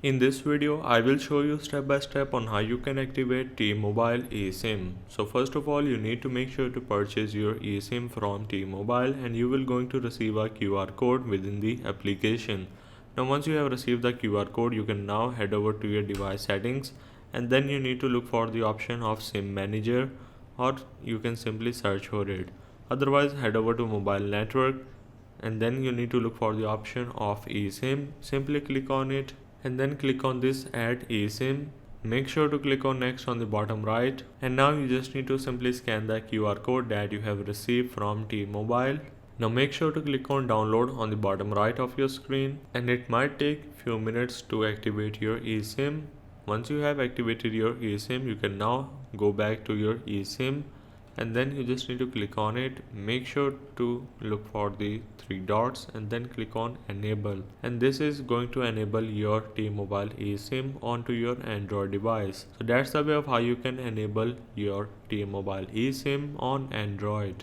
In this video, I will show you step by step on how you can activate T-Mobile eSIM. So first of all, you need to make sure to purchase your eSIM from T-Mobile and you will going to receive a QR code within the application. Now once you have received the QR code, you can now head over to your device settings and then you need to look for the option of SIM manager, or you can simply search for it. Otherwise, head over to mobile network and then you need to look for the option of eSIM. Simply click on it and then click on this add eSIM. Make sure to click on next on the bottom right, and now you just need to simply scan the QR code that you have received from T-Mobile. Now make sure to click on download on the bottom right of your screen, and it might take few minutes to activate your eSIM. Once you have activated your eSIM, you can now go back to your eSIM and then you just need to click on it. Make sure to look for the three dots and then click on enable, and this is going to enable your T-Mobile eSIM onto your Android device. So that's the way of how you can enable your T-Mobile eSIM on Android.